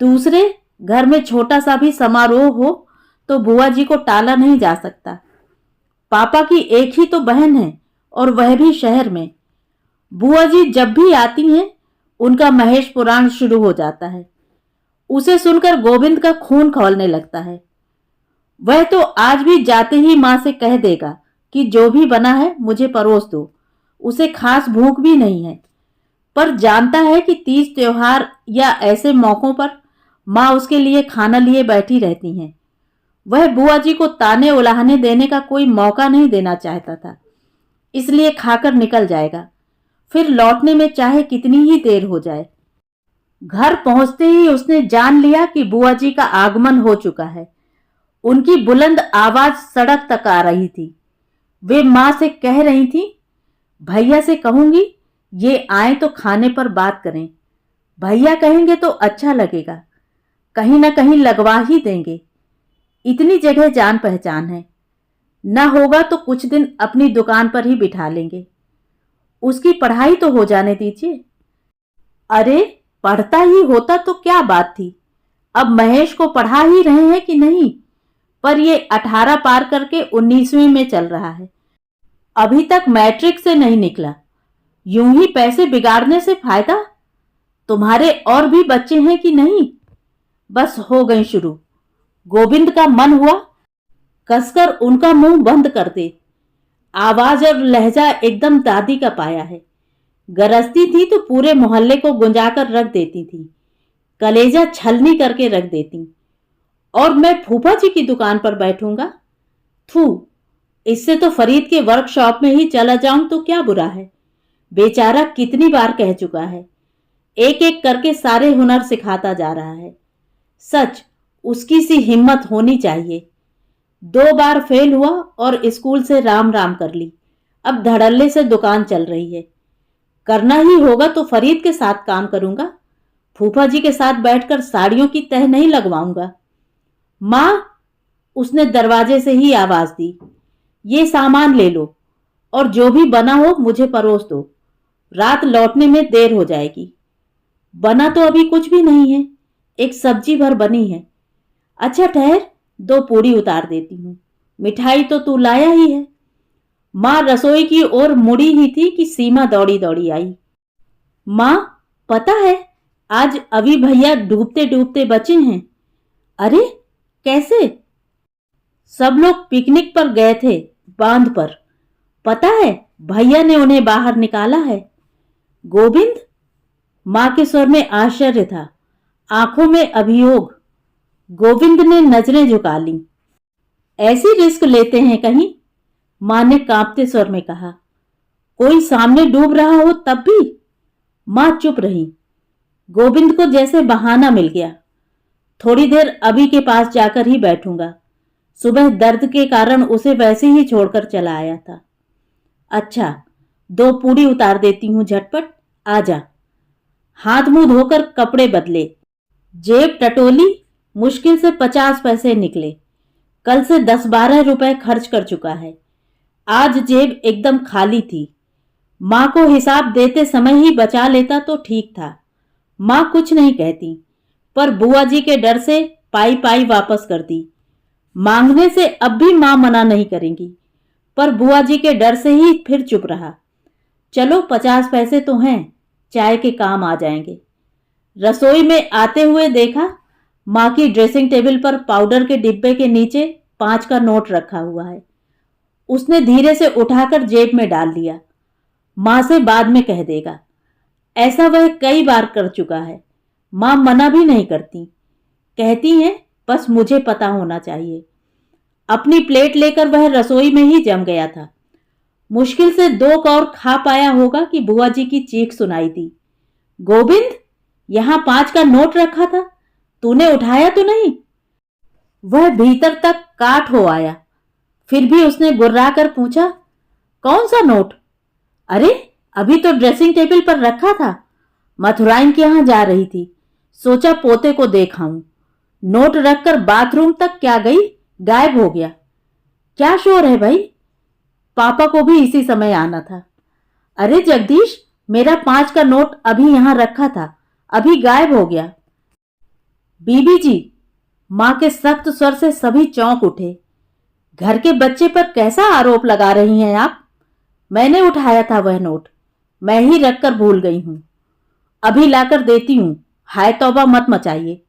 दूसरे घर में छोटा सा भी समारोह हो तो बुआ जी को टाला नहीं जा सकता। पापा की एक ही तो बहन है, और वह भी शहर में। बुआ जी जब भी आती हैं उनका महेश पुराण शुरू हो जाता है। उसे सुनकर गोविंद का खून खौलने लगता है। वह तो आज भी जाते ही मां से कह देगा कि जो भी बना है मुझे परोस दो। उसे खास भूख भी नहीं है, पर जानता है कि तीज त्योहार या ऐसे मौकों पर मां उसके लिए खाना लिए बैठी रहती हैं। वह बुआ जी को ताने उलाहने देने का कोई मौका नहीं देना चाहता था, इसलिए खाकर निकल जाएगा, फिर लौटने में चाहे कितनी ही देर हो जाए। घर पहुंचते ही उसने जान लिया कि बुआ जी का आगमन हो चुका है। उनकी बुलंद आवाज सड़क तक आ रही थी। वे मां से कह रही थी, भैया से कहूंगी ये आए तो खाने पर बात करें। भैया कहेंगे तो अच्छा लगेगा, कहीं ना कहीं लगवा ही देंगे। इतनी जगह जान पहचान है, न होगा तो कुछ दिन अपनी दुकान पर ही बिठा लेंगे। उसकी पढ़ाई तो हो जाने दीजिए। अरे पढ़ता ही होता तो क्या बात थी, अब महेश को पढ़ा ही रहे हैं कि नहीं। पर ये 18 पार करके 19वीं में चल रहा है, अभी तक मैट्रिक से नहीं निकला। यूं ही पैसे बिगाड़ने से फायदा। तुम्हारे और भी बच्चे हैं कि नहीं? बस हो गई शुरू। गोविंद का मन हुआ कसकर उनका मुंह बंद कर दे। आवाज और लहजा एकदम दादी का पाया है। गरजती थी तो पूरे मोहल्ले को गुंजाकर रख देती थी, कलेजा छलनी करके रख देती। और मैं फूफा जी की दुकान पर बैठूंगा? थू, इससे तो फरीद के वर्कशॉप में ही चला जाऊं तो क्या बुरा है। बेचारा कितनी बार कह चुका है, एक एक करके सारे हुनर सिखाता जा रहा है। सच उसकी सी हिम्मत होनी चाहिए। 2 बार फेल हुआ और स्कूल से राम राम कर ली। अब धड़ल्ले से दुकान चल रही है। करना ही होगा तो फरीद के साथ काम करूंगा। फूफा जी के साथ बैठकर साड़ियों की तह नहीं लगवाऊंगा। मां, उसने दरवाजे से ही आवाज दी, ये सामान ले लो और जो भी बना हो मुझे परोस दो, रात लौटने में देर हो जाएगी। बना तो अभी कुछ भी नहीं है, एक सब्जी भर बनी है। अच्छा ठहर, 2 पूड़ी उतार देती हूं, मिठाई तो तू लाया ही है। मां रसोई की ओर मुड़ी ही थी कि सीमा दौड़ी दौड़ी आई। मां, पता है आज अभी भैया डूबते डूबते बचे हैं। अरे कैसे? सब लोग पिकनिक पर गए थे बांध पर। पता है भैया ने उन्हें बाहर निकाला है। गोविंद? मां के स्वर में आश्चर्य था, आंखों में अभियोग। गोविंद ने नजरें झुका ली। ऐसी रिस्क लेते हैं कहीं? मां ने कांपते स्वर में कहा। कोई सामने डूब रहा हो तब भी? मां चुप रही। गोविंद को जैसे बहाना मिल गया। थोड़ी देर अभी के पास जाकर ही बैठूंगा। सुबह दर्द के कारण उसे वैसे ही छोड़कर चला आया था। अच्छा, 2 पूड़ी उतार देती हूं झटपट, आजा। हाथ मुंह धोकर कपड़े बदले, जेब टटोली, मुश्किल से 50 पैसे निकले। कल से 10-12 रुपए खर्च कर चुका है। आज जेब एकदम खाली थी। मां को हिसाब देते समय ही बचा लेता तो ठीक था। मां कुछ नहीं कहती, पर बुआ जी के डर से पाई पाई वापस कर दी। मांगने से अब भी मां मना नहीं करेंगी, पर बुआ जी के डर से ही फिर चुप रहा। चलो 50 पैसे तो हैं, चाय के काम आ जाएंगे। रसोई में आते हुए देखा, मां की ड्रेसिंग टेबल पर पाउडर के डिब्बे के नीचे 5 का नोट रखा हुआ है। उसने धीरे से उठाकर जेब में डाल लिया। मां से बाद में कह देगा, ऐसा वह कई बार कर चुका है। मां मना भी नहीं करती, कहती हैं बस मुझे पता होना चाहिए। अपनी प्लेट लेकर वह रसोई में ही जम गया था। मुश्किल से 2 कौर खा पाया होगा कि बुआ जी की चीख सुनाई दी। गोविंद, यहां 5 का नोट रखा था, तूने उठाया तो नहीं? वह भीतर तक काट हो आया। फिर भी उसने गुर्रा कर पूछा, कौन सा नोट? अरे अभी तो ड्रेसिंग टेबल पर रखा था। मथुराइन के यहां जा रही थी, सोचा पोते को देखाऊं। नोट रखकर बाथरूम तक क्या गई, गायब हो गया। क्या शोर है भाई? पापा को भी इसी समय आना था। अरे जगदीश, मेरा 5 का नोट अभी यहां रखा था, अभी गायब हो गया। बीबी जी, मां के सख्त स्वर से सभी चौंक उठे। घर के बच्चे पर कैसा आरोप लगा रही हैं आप? मैंने उठाया था वह नोट, मैं ही रखकर भूल गई हूं। अभी लाकर देती हूं, हाय तौबा मत मचाइए।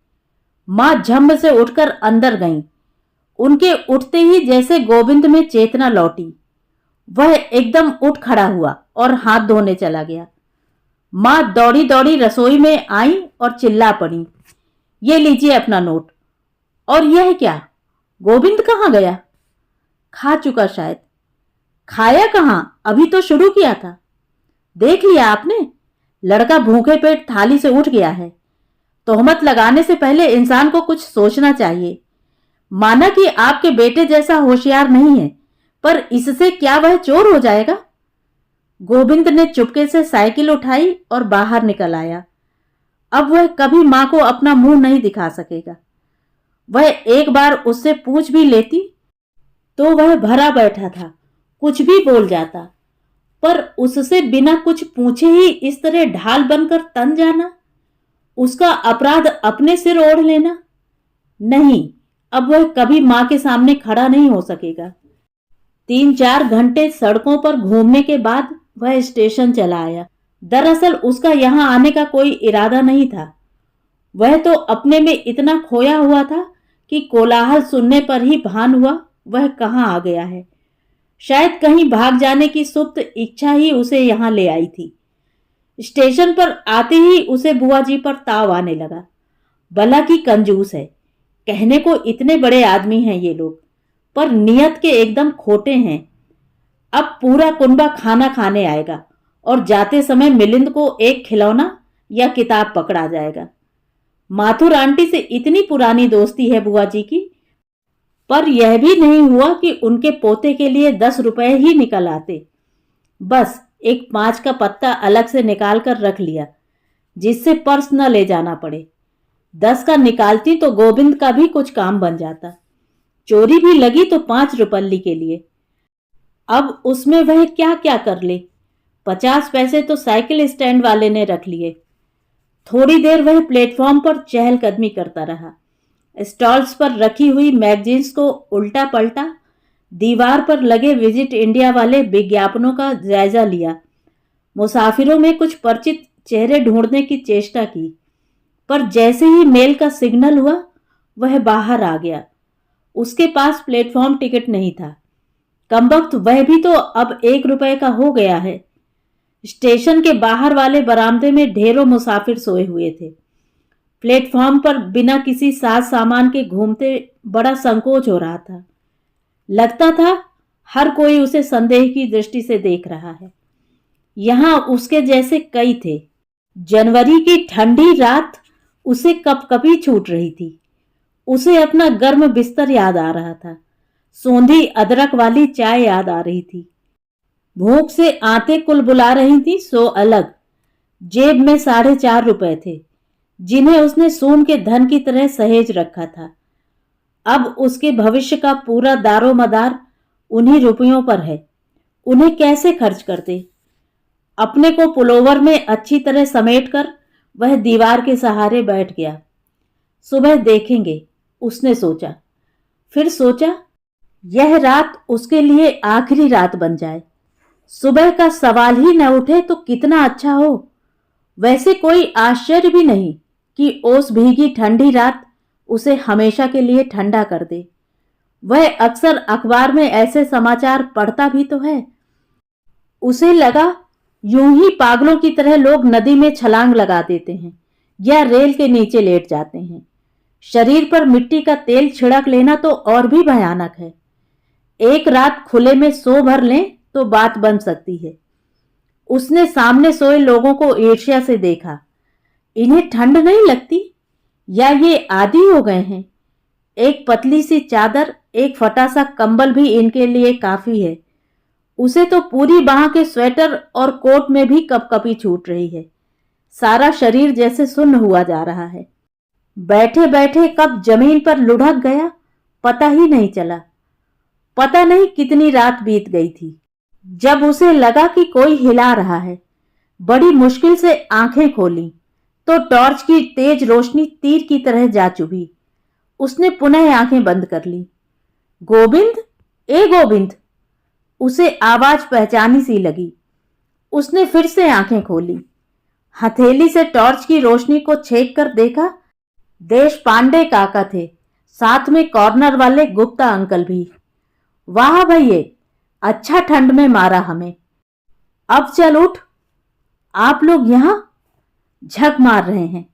मां झम्म से उठकर अंदर गईं। उनके उठते ही जैसे गोविंद में चेतना लौटी। वह एकदम उठ खड़ा हुआ और हाथ धोने चला गया। मां दौड़ी दौड़ी रसोई में आई और चिल्ला पड़ी, ये लीजिए अपना नोट। और यह क्या, गोविंद कहाँ गया? खा चुका शायद। खाया कहां, अभी तो शुरू किया था। देख लिया आपने, लड़का भूखे पेट थाली से उठ गया है। तोहमत लगाने से पहले इंसान को कुछ सोचना चाहिए। माना कि आपके बेटे जैसा होशियार नहीं है, पर इससे क्या वह चोर हो जाएगा? गोविंद ने चुपके से साइकिल उठाई और बाहर निकल आया। अब वह कभी मां को अपना मुंह नहीं दिखा सकेगा। वह एक बार उससे पूछ भी लेती तो वह भरा बैठा था, कुछ भी बोल जाता, पर उससे बिना कुछ पूछे ही इस तरह ढाल बनकर तन जाना, उसका अपराध अपने सिर ओढ़ लेना, नहीं, अब वह कभी मां के सामने खड़ा नहीं हो सकेगा। 3-4 घंटे सड़कों पर घूमने के बाद वह स्टेशन चला आया। दरअसल उसका यहां आने का कोई इरादा नहीं था। वह तो अपने में इतना खोया हुआ था कि कोलाहल सुनने पर ही भान हुआ वह कहाँ आ गया है। शायद कहीं भाग जाने की सुप्त इच्छा ही उसे यहाँ ले आई थी। स्टेशन पर आते ही उसे बुआ जी पर ताव आने लगा। भला की कंजूस है, कहने को इतने बड़े आदमी हैं ये लोग, पर नियत के एकदम खोटे हैं। अब पूरा कुनबा खाना खाने आएगा और जाते समय मिलिंद को एक खिलौना या किताब पकड़ा जाएगा। माथुर आंटी से इतनी पुरानी दोस्ती है बुआ जी की, पर यह भी नहीं हुआ कि उनके पोते के लिए 10 रुपए ही निकल आते। बस एक 5 का पत्ता अलग से निकाल कर रख लिया, जिससे पर्स न ले जाना पड़े। 10 का निकालती तो गोविंद का भी कुछ काम बन जाता। चोरी भी लगी तो 5 रुपल्ली के लिए। अब उसमें वह क्या क्या कर ले। 50 पैसे तो साइकिल स्टैंड वाले ने रख लिए। थोड़ी देर वह प्लेटफॉर्म पर चहलकदमी करता रहा। स्टॉल्स पर रखी हुई मैगजीन्स को उल्टा पलटा, दीवार पर लगे विजिट इंडिया वाले विज्ञापनों का जायजा लिया। मुसाफिरों में कुछ परिचित चेहरे ढूंढने की चेष्टा की, पर जैसे ही मेल का सिग्नल हुआ वह बाहर आ गया। उसके पास प्लेटफॉर्म टिकट नहीं था। कमबख्त वह भी तो अब 1 रुपए का हो गया है। स्टेशन के बाहर वाले बरामदे में ढेरों मुसाफिर सोए हुए थे। प्लेटफॉर्म पर बिना किसी साज सामान के घूमते बड़ा संकोच हो रहा था। लगता था हर कोई उसे संदेह की दृष्टि से देख रहा है। यहां उसके जैसे कई थे। जनवरी की ठंडी रात उसे कपकपी छूट रही थी। उसे अपना गर्म बिस्तर याद आ रहा था। सोंधी अदरक वाली चाय याद आ रही थी। भूख से आंतें कुलबुला रही थी सो अलग। जेब में 4.5 रुपए थे, जिन्हें उसने सोम के धन की तरह सहेज रखा था। अब उसके भविष्य का पूरा दारोमदार उन्हीं रुपयों पर है। उन्हें कैसे खर्च करते? अपने को पुलोवर में अच्छी तरह समेटकर वह दीवार के सहारे बैठ गया। सुबह देखेंगे, उसने सोचा। फिर सोचा यह रात उसके लिए आखिरी रात बन जाए। सुबह का सवाल ही न उठे तो कितना अच्छा हो। वैसे कोई आश्चर्य भी नहीं कि ओस भीगी ठंडी रात उसे हमेशा के लिए ठंडा कर दे। वह अक्सर अखबार में ऐसे समाचार पढ़ता भी तो है। उसे लगा यूं ही पागलों की तरह लोग नदी में छलांग लगा देते हैं या रेल के नीचे लेट जाते हैं। शरीर पर मिट्टी का तेल छिड़क लेना तो और भी भयानक है। एक रात खुले में सो भर लें तो बात बन सकती है। उसने सामने सोए लोगों को ईर्ष्या से देखा। इन्हें ठंड नहीं लगती या ये आदी हो गए हैं? एक पतली सी चादर, एक फटा सा कंबल भी इनके लिए काफी है। उसे तो पूरी बाह के स्वेटर और कोट में भी कपकपी छूट रही है। सारा शरीर जैसे सुन्न हुआ जा रहा है। बैठे बैठे कब जमीन पर लुढ़क गया पता ही नहीं चला। पता नहीं कितनी रात बीत गई थी। जब उसे लगा कि कोई हिला रहा है, बड़ी मुश्किल से आंखें खोली तो टॉर्च की तेज रोशनी तीर की तरह जा चुभी। उसने पुनः आंखें बंद कर ली। गोविंद, ए गोविंद! उसे आवाज पहचानी सी लगी। उसने फिर से आंखें खोली। हथेली से टॉर्च की रोशनी को छेक कर देखा। देश पांडे काका थे, साथ में कॉर्नर वाले गुप्ता अंकल भी। वाह भैये, अच्छा ठंड में मारा हमें। अब चल उठ। आप लोग यहां झक मार रहे हैं।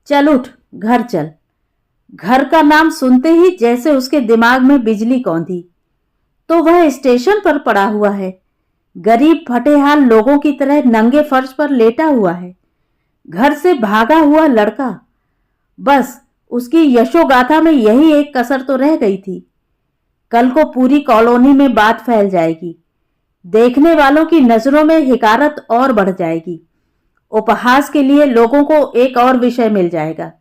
चल उठ, घर चल। घर का नाम सुनते ही जैसे उसके दिमाग में बिजली कौंधी। तो वह स्टेशन पर पड़ा हुआ है, गरीब फटेहाल लोगों की तरह नंगे फर्श पर लेटा हुआ है। घर से भागा हुआ लड़का। बस उसकी यशोगाथा में यही एक कसर तो रह गई थी। कल को पूरी कॉलोनी में बात फैल जाएगी, देखने वालों की नजरों में हिकारत और बढ़ जाएगी। उपहास के लिए लोगों को एक और विषय मिल जाएगा।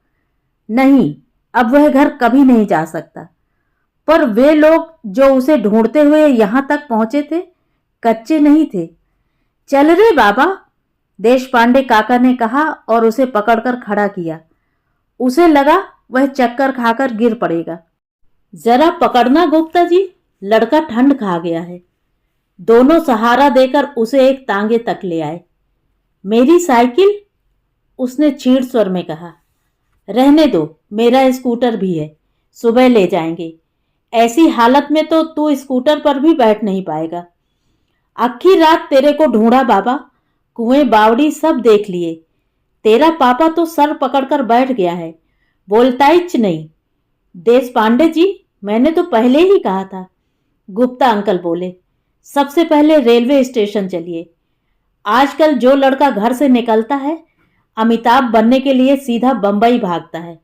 नहीं, अब वह घर कभी नहीं जा सकता। पर वे लोग जो उसे ढूंढते हुए यहां तक पहुंचे थे, कच्चे नहीं थे। चल रे बाबा, देश पांडे काका ने कहा और उसे पकड़कर खड़ा किया। उसे लगा वह चक्कर खाकर गिर पड़ेगा। जरा पकड़ना गुप्ता जी, लड़का ठंड खा गया है। दोनों सहारा देकर उसे एक तांगे तक ले आए। मेरी साइकिल, उसने चीड़ स्वर में कहा। रहने दो, मेरा स्कूटर भी है, सुबह ले जाएंगे। ऐसी हालत में तो तू स्कूटर पर भी बैठ नहीं पाएगा। आखी रात तेरे को ढूंढा बाबा, कुएं बावड़ी सब देख लिए। तेरा पापा तो सर पकड़कर बैठ गया है, बोलता ही नहीं। देश पांडे जी, मैंने तो पहले ही कहा था। गुप्ता अंकल बोले, सबसे पहले रेलवे स्टेशन चलिए। आजकल जो लड़का घर से निकलता है, अमिताभ बनने के लिए सीधा बंबई भागता है।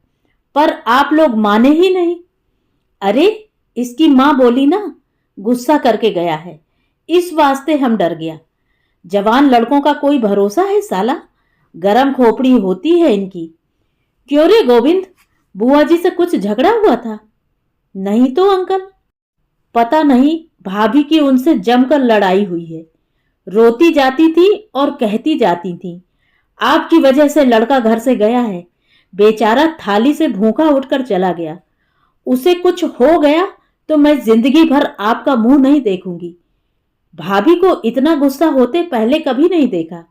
पर आप लोग माने ही नहीं। अरे, इसकी मां बोली ना, गुस्सा करके गया है, इस वास्ते हम डर गया। जवान लड़कों का कोई भरोसा है साला, गरम खोपड़ी होती है इनकी। क्यों रे गोविंद, बुआ जी से कुछ झगड़ा हुआ था? नहीं तो अंकल। पता नहीं, भाभी की उनसे जमकर लड़ाई हुई है। रोती जाती थी और कहती जाती थी, आपकी वजह से लड़का घर से गया है। बेचारा थाली से भूखा उठकर चला गया। उसे कुछ हो गया तो मैं जिंदगी भर आपका मुंह नहीं देखूंगी। भाभी को इतना गुस्सा होते पहले कभी नहीं देखा।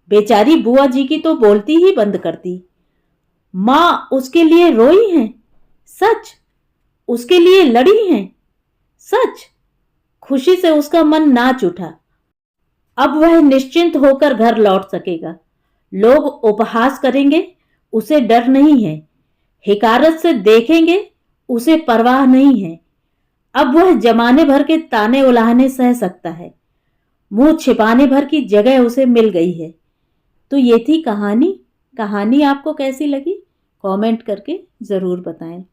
बेचारी बुआ जी की तो बोलती ही बंद कर दी। मां उसके लिए रोई हैं, सच। उसके लिए लड़ी हैं, सच। खुशी से उसका मन नाच उठा। अब वह निश्चिंत होकर घर लौट सकेगा। लोग उपहास करेंगे, उसे डर नहीं है। हिकारत से देखेंगे, उसे परवाह नहीं है। अब वह जमाने भर के ताने उलाहने सह सकता है। मुंह छिपाने भर की जगह उसे मिल गई है। तो ये थी कहानी। कहानी आपको कैसी लगी? कमेंट करके जरूर बताएं।